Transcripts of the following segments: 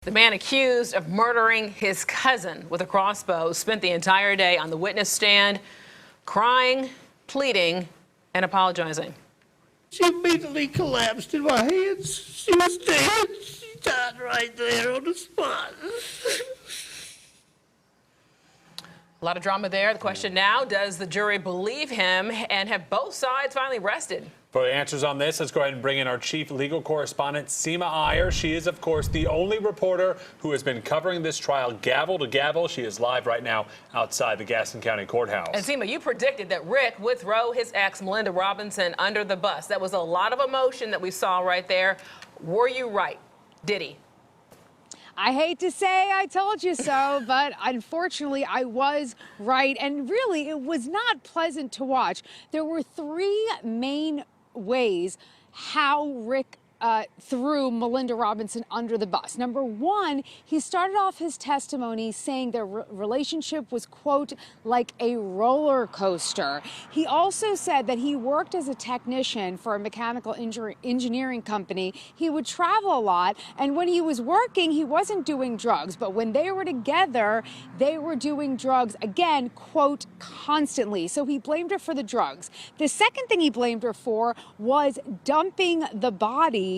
The man accused of murdering his cousin with a crossbow spent the entire day on the witness stand, crying, pleading, and apologizing. She immediately collapsed in my hands. She was dead. She died right there on the spot. A lot of drama there. The question now, does the jury believe him, and have both sides finally rested? For answers on this, let's go ahead and bring in our chief legal correspondent, Seema Iyer. She is, of course, the only reporter who has been covering this trial gavel to gavel. She is live right now outside the Gaston County Courthouse. And Seema, you predicted that Rick would throw his ex, Melinda Robinson, under the bus. That was a lot of emotion that we saw right there. Were you right? Did he? I hate to say I told you so, but unfortunately I was right. And really, it was not pleasant to watch. There were three main ways how Rick threw Melinda Robinson under the bus. Number one, he started off his testimony saying their relationship was, quote, like a roller coaster. He also said that he worked as a technician for a mechanical engineering company. He would travel a lot, and when he was working, he wasn't doing drugs. But when they were together, they were doing drugs, again, quote, constantly. So he blamed her for the drugs. The second thing he blamed her for was dumping the body,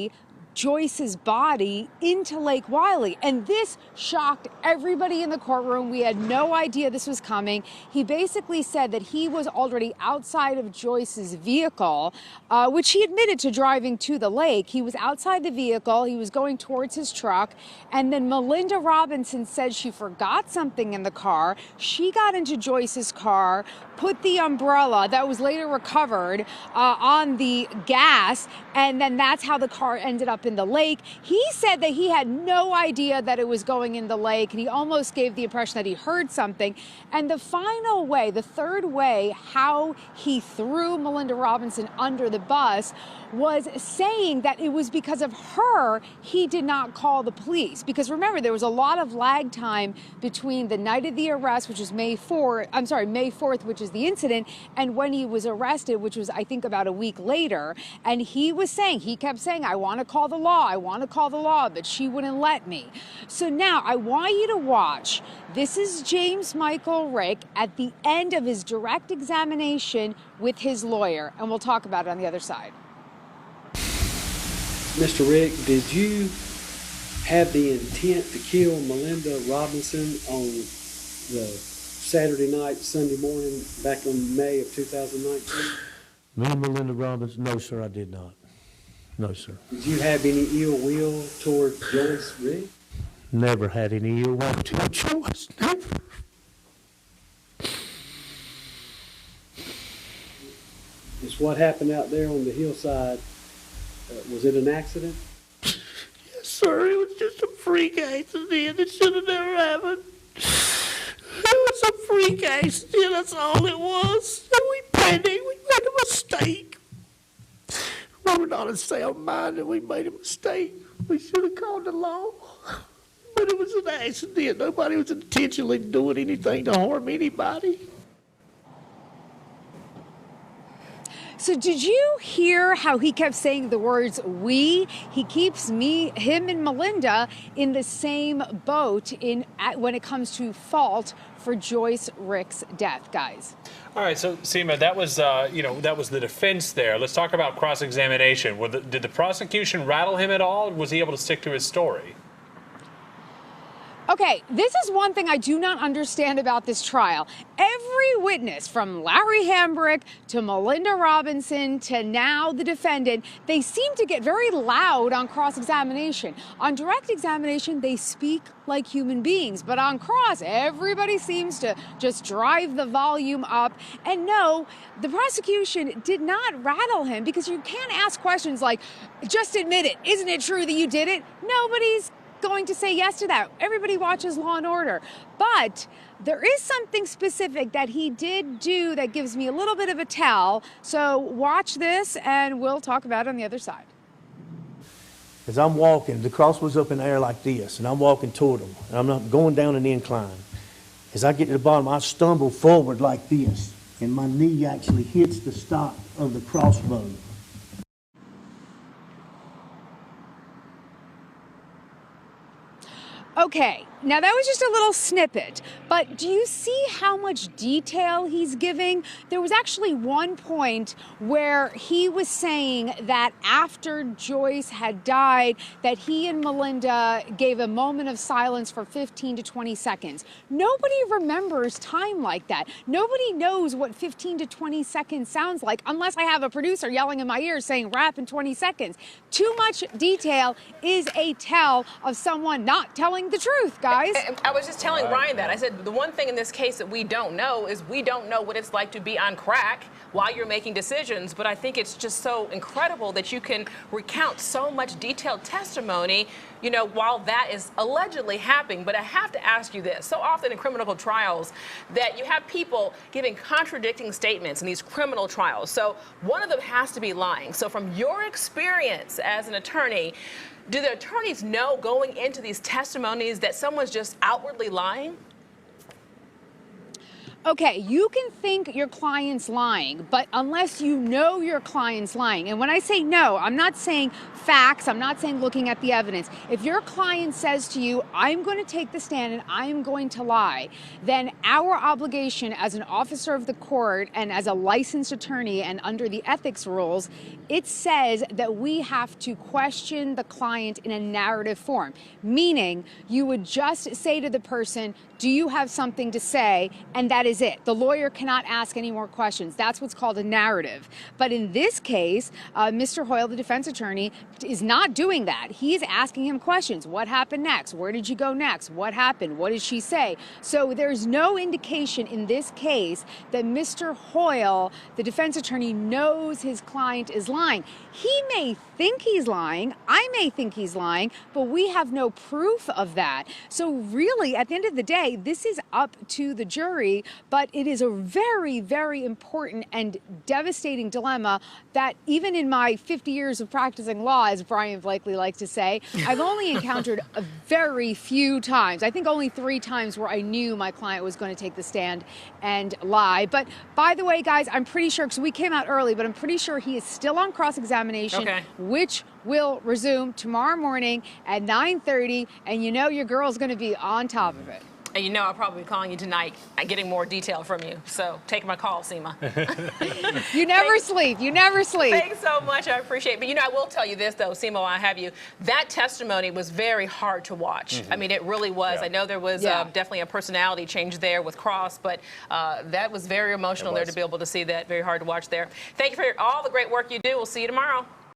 Joyce's body, into Lake Wylie. And this shocked everybody in the courtroom. We had no idea this was coming. He basically said that he was already outside of Joyce's vehicle, which he admitted to driving to the lake. He was outside the vehicle. He was going towards his truck. And then Melinda Robinson said she forgot something in the car. She got into Joyce's car, put the umbrella that was later recovered on the gas, and then that's how the car ended up in the lake. He said that he had no idea that it was going in the lake, and he almost gave the impression that he heard something. And the final way, the third way, how he threw Melinda Robinson under the bus was saying that it was because of her he did not call the police. Because remember, there was a lot of lag time between the night of the arrest, which was May 4th, which is the incident, and when he was arrested, which was, I think, about a week later. And he kept saying, I want to call the law, I want to call the law, but she wouldn't let me. So now I want you to watch. This is James Michael Rick at the end of his direct examination with his lawyer, and we'll talk about it on the other side. Mr. Rick, did you have the intent to kill Melinda Robinson on the Saturday night, Sunday morning, back in May of 2019? Me and Melinda Robinson? No, sir, I did not. No, sir. Did you have any ill will toward Joyce, Rick? Never had any ill will to Joyce, never. Is what happened out there on the hillside, was it an accident? Yes, sir, it was just a freak accident. It should have never happened. It was a freak accident, that's all it was. And we panicked, we made a mistake. We were not in sound mind and we made a mistake. We should have called the law. But it was an accident. Nobody was intentionally doing anything to harm anybody. So did you hear how he kept saying the words we? He keeps him and Melinda in the same boat when it comes to fault for Joyce Rick's death, guys. All right, so Seema, that was that was the defense there. Let's talk about cross-examination. Did the prosecution rattle him at all? Was he able to stick to his story? Okay, this is one thing I do not understand about this trial. Every witness, from Larry Hambrick to Melinda Robinson to now the defendant, they seem to get very loud on cross-examination. On direct examination, they speak like human beings, but on cross, everybody seems to just drive the volume up. And no, the prosecution did not rattle him, because you can't ask questions like, just admit it, isn't it true that you did it? Nobody's going to say yes to that. Everybody watches Law and Order. But there is something specific that he did do that gives me a little bit of a tell. So watch this and we'll talk about it on the other side. As I'm walking, the cross was up in the air like this, and I'm walking toward him, and I'm not going down an incline. As I get to the bottom, I stumble forward like this, and my knee actually hits the stock of the crossbow. Okay, now that was just a little snippet, but do you see how much detail he's giving? There was actually one point where he was saying that after Joyce had died, that he and Melinda gave a moment of silence for 15 to 20 seconds. Nobody remembers time like that. Nobody knows what 15 to 20 seconds sounds like unless I have a producer yelling in my ear saying wrap in 20 seconds. Too much detail is a tell of someone not telling the truth, guys. I was just telling Ryan that. I said the one thing in this case that we don't know is we don't know what it's like to be on crack while you're making decisions. But I think it's just so incredible that you can recount so much detailed testimony, you know, while that is allegedly happening. But I have to ask you this. So often in criminal trials that you have people giving contradicting statements in these criminal trials. So one of them has to be lying. So from your experience as an attorney, do the attorneys know going into these testimonies that someone's just outwardly lying? Okay, you can think your client's lying, but unless you know your client's lying, and when I say no, I'm not saying facts, I'm not saying looking at the evidence. If your client says to you, I'm going to take the stand and I'm going to lie, then our obligation as an officer of the court and as a licensed attorney and under the ethics rules, it says that we have to question the client in a narrative form, meaning you would just say to the person, do you have something to say? And that is it. The lawyer cannot ask any more questions. That's what's called a narrative. But in this case, Mr. Hoyle, the defense attorney, is not doing that. He is asking him questions. What happened next? Where did you go next? What happened? What did she say? So there's no indication in this case that Mr. Hoyle, the defense attorney, knows his client is lying. He may think he's lying. I may think he's lying, but we have no proof of that. So really, at the end of the day, this is up to the jury, but it is a very, very important and devastating dilemma that even in my 50 years of practicing law, as Brian Blakely likes to say, I've only encountered a very few times. I think only 3 times where I knew my client was going to take the stand and lie. But by the way, guys, I'm pretty sure, because we came out early, but I'm pretty sure he is still on cross-examination, which will resume tomorrow morning at 9:30, and you know your girl's going to be on top of it. And you know I'll probably be calling you tonight and getting more detail from you. So take my call, Seema. You never sleep. You never sleep. Thanks so much. I appreciate it. But, you know, I will tell you this, though, Seema, while I have you. That testimony was very hard to watch. I mean, it really was. I know there was definitely a personality change there with Cross, but that was very emotional there to be able to see that. Very hard to watch there. Thank you for all the great work you do. We'll see you tomorrow.